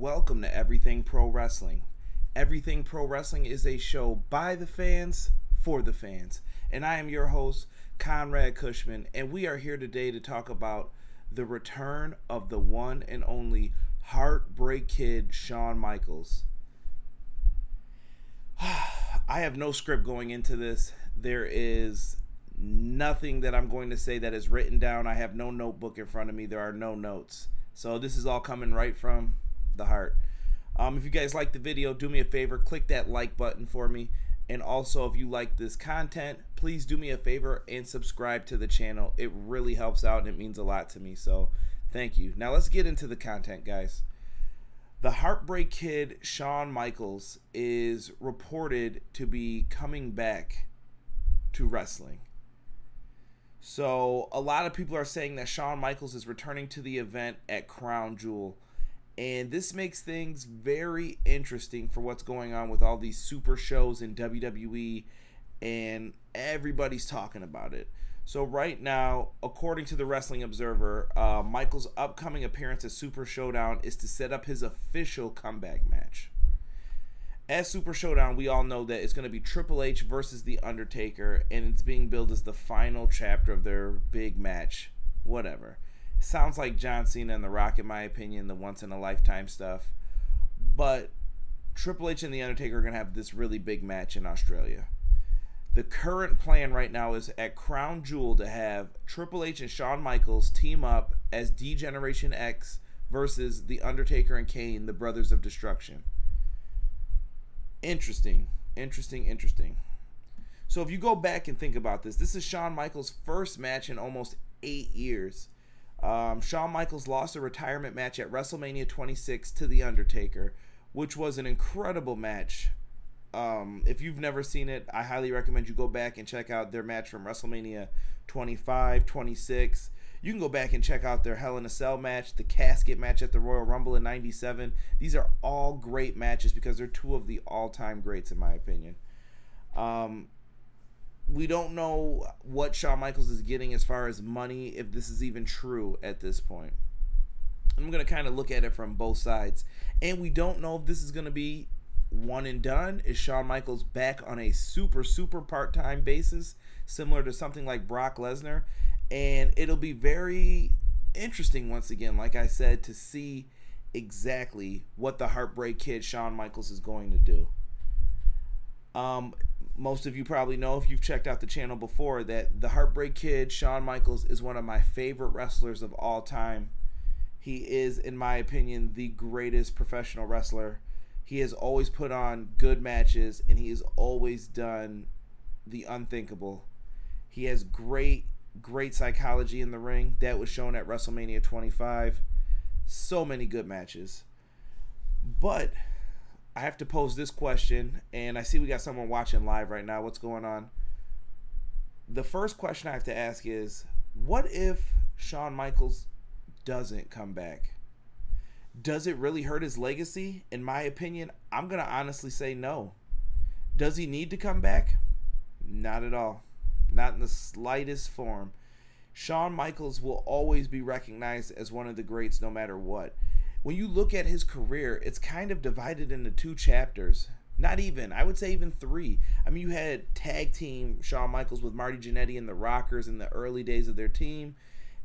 welcome to Everything Pro Wrestling. Everything Pro Wrestling is a show by the fans, for the fans. And I am your host, Conrad Cushman, and we are here today to talk about the return of the one and only Heartbreak Kid, Shawn Michaels. I have no script going into this. There is nothing that I'm going to say that is written down. I have no notebook in front of me. There are no notes. So this is all coming right from the heart. If you guys like the video, do me a favor, click that like button for me. And also, if you like this content, please do me a favor and subscribe to the channel. It really helps out and it means a lot to me. So thank you. Now let's get into the content, guys. The Heartbreak Kid, Shawn Michaels, is reported to be coming back to wrestling. So a lot of people are saying that Shawn Michaels is returning to the event at Crown Jewel. And this makes things very interesting for what's going on with all these super shows in WWE, and everybody's talking about it. So right now, according to the Wrestling Observer, Michaels' upcoming appearance at Super Showdown is to set up his official comeback match. At Super Showdown, we all know that it's going to be Triple H versus The Undertaker, and it's being billed as the final chapter of their big match. Whatever. Sounds like John Cena and The Rock, in my opinion, the once-in-a-lifetime stuff. But Triple H and The Undertaker are going to have this really big match in Australia. The current plan right now is at Crown Jewel to have Triple H and Shawn Michaels team up as D-Generation X versus The Undertaker and Kane, the Brothers of Destruction. Interesting. So if you go back and think about this, this is Shawn Michaels' first match in almost 8 years. Shawn Michaels lost a retirement match at WrestleMania 26 to The Undertaker, which was an incredible match. If you've never seen it, I highly recommend you go back and check out their match from WrestleMania 25, 26. You can go back and check out their Hell in a Cell match, the casket match at the Royal Rumble in 97. These are all great matches because they're two of the all-time greats in my opinion. We don't know what Shawn Michaels is getting as far as money, if this is even true at this point. I'm going to kind of look at it from both sides. And we don't know if this is going to be one and done. Is Shawn Michaels back on a super part-time basis, similar to something like Brock Lesnar? And it'll be very interesting, once again, like I said, to see exactly what the Heartbreak Kid, Shawn Michaels, is going to do. Most of you probably know, if you've checked out the channel before, that the Heartbreak Kid, Shawn Michaels, is one of my favorite wrestlers of all time. He is, in my opinion, the greatest professional wrestler. He has always put on good matches, and he has always done the unthinkable. He has great psychology in the ring. That was shown at WrestleMania 25. So many good matches. But I have to pose this question, and I see we got someone watching live right now. What's going on? The first question I have to ask is, what if Shawn Michaels doesn't come back? Does it really hurt his legacy? In my opinion, I'm going to honestly say no. Does he need to come back? Not at all. Not in the slightest form. Shawn Michaels will always be recognized as one of the greats no matter what. When you look at his career, it's kind of divided into two chapters. Not even. I would say even three. I mean, you had tag team Shawn Michaels with Marty Jannetty and the Rockers in the early days of their team.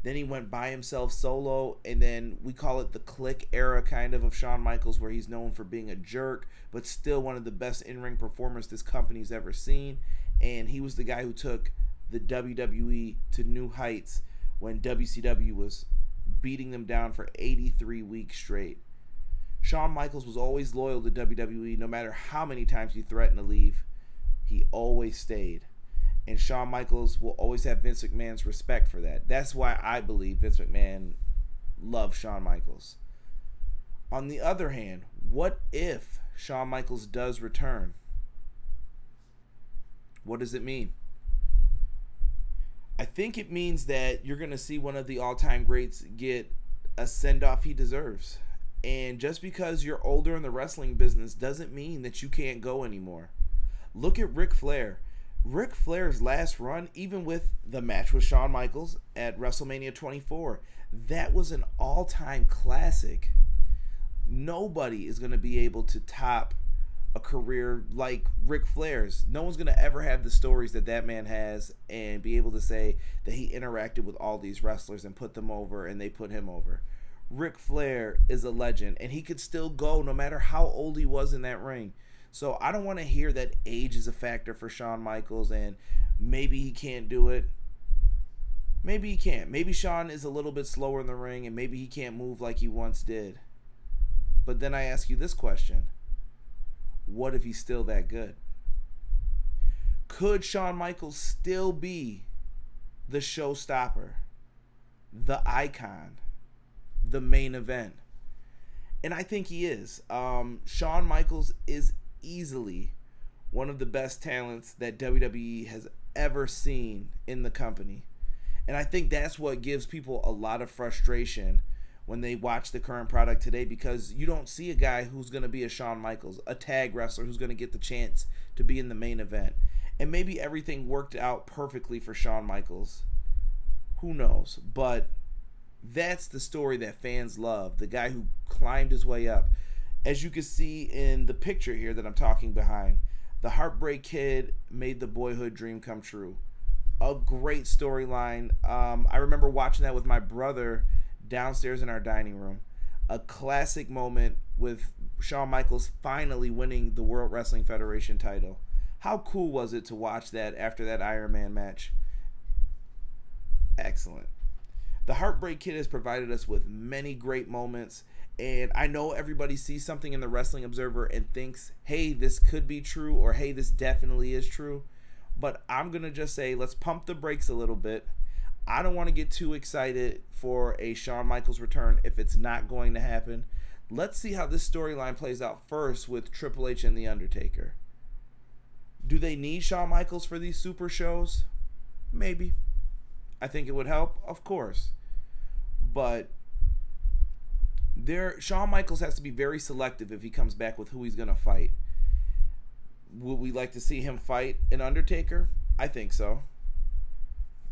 Then he went by himself solo, and then we call it the Click era kind of Shawn Michaels, where he's known for being a jerk, but still one of the best in-ring performers this company's ever seen. And he was the guy who took the WWE to new heights when WCW was beating them down for 83 weeks straight. Shawn Michaels was always loyal to WWE. No matter how many times he threatened to leave, he always stayed. And Shawn Michaels will always have Vince McMahon's respect for that. That's why I believe Vince McMahon loves Shawn Michaels. On the other hand, what if Shawn Michaels does return? What does it mean? I think it means that you're going to see one of the all-time greats get a send-off he deserves. And just because you're older in the wrestling business doesn't mean that you can't go anymore. Look at Ric Flair. Ric Flair's last run, even with the match with Shawn Michaels at WrestleMania 24, that was an all-time classic. Nobody is going to be able to top a career like Ric Flair's. No one's going to ever have the stories that that man has and be able to say that he interacted with all these wrestlers and put them over and they put him over. Ric Flair is a legend, and he could still go no matter how old he was in that ring. So I don't want to hear that age is a factor for Shawn Michaels and maybe he can't do it. Maybe he can't. Maybe Shawn is a little bit slower in the ring and maybe he can't move like he once did. But then I ask you this question. What if he's still that good? Could Shawn Michaels still be the showstopper, the icon, the main event? And I think he is. Shawn Michaels is easily one of the best talents that WWE has ever seen in the company. And I think that's what gives people a lot of frustration when they watch the current product today, because you don't see a guy who's going to be a Shawn Michaels, a tag wrestler who's going to get the chance to be in the main event. And maybe everything worked out perfectly for Shawn Michaels. Who knows? But that's the story that fans love. The guy who climbed his way up. As you can see in the picture here that I'm talking behind, the Heartbreak Kid made the boyhood dream come true. A great storyline. I remember watching that with my brother downstairs in our dining room. A classic moment with Shawn Michaels finally winning the World Wrestling Federation title. How cool was it to watch that after that Iron Man match? Excellent. The Heartbreak Kid has provided us with many great moments, and I know everybody sees something in the Wrestling Observer and thinks, hey, this could be true, or hey, this definitely is true. But I'm going to just say, let's pump the brakes a little bit. I don't want to get too excited for a Shawn Michaels return if it's not going to happen. Let's see how this storyline plays out first with Triple H and The Undertaker. Do they need Shawn Michaels for these super shows? Maybe. I think it would help, of course. But Shawn Michaels has to be very selective if he comes back with who he's going to fight. Would we like to see him fight an Undertaker? I think so.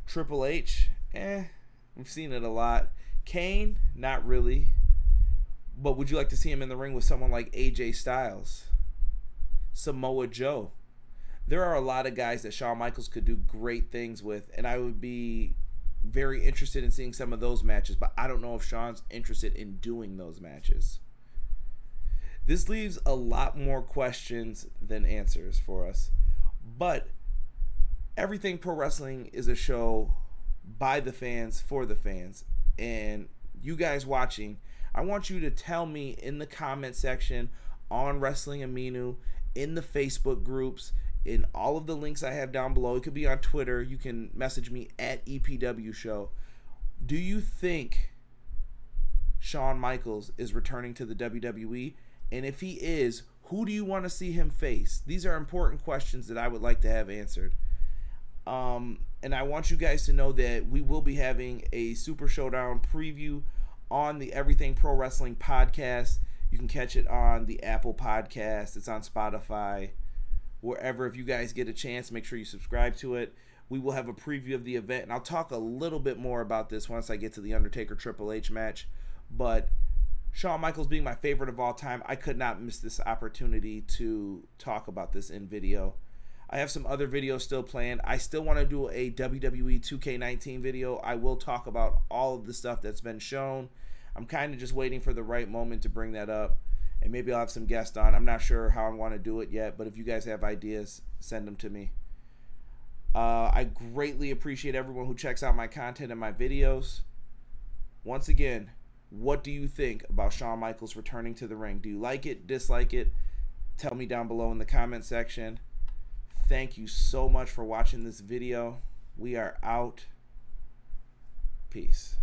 Triple H, we've seen it a lot. Kane, not really. But would you like to see him in the ring with someone like AJ Styles? Samoa Joe? There are a lot of guys that Shawn Michaels could do great things with, and I would be very interested in seeing some of those matches, but I don't know if Shawn's interested in doing those matches. This leaves a lot more questions than answers for us, but Everything Pro Wrestling is a show by the fans, for the fans. And you guys watching, I want you to tell me in the comment section, on Wrestling Aminu, in the Facebook groups, in all of the links I have down below. It could be on Twitter. You can message me at EPW Show. Do you think Shawn Michaels is returning to the WWE? And if he is, who do you want to see him face? These are important questions that I would like to have answered. And I want you guys to know that we will be having a Super Showdown preview on the Everything Pro Wrestling podcast. You can catch it on the Apple Podcast. It's on Spotify. Wherever, if you guys get a chance, make sure you subscribe to it. We will have a preview of the event, and I'll talk a little bit more about this once I get to the Undertaker Triple H match. But Shawn Michaels being my favorite of all time, I could not miss this opportunity to talk about this in video. I have some other videos still planned. I still want to do a WWE 2K19 video. I will talk about all of the stuff that's been shown. I'm kind of just waiting for the right moment to bring that up. And maybe I'll have some guests on. I'm not sure how I want to do it yet, but if you guys have ideas, send them to me. I greatly appreciate everyone who checks out my content and my videos. Once again, what do you think about Shawn Michaels returning to the ring? Do you like it, dislike it? Tell me down below in the comment section. Thank you so much for watching this video. We are out. Peace.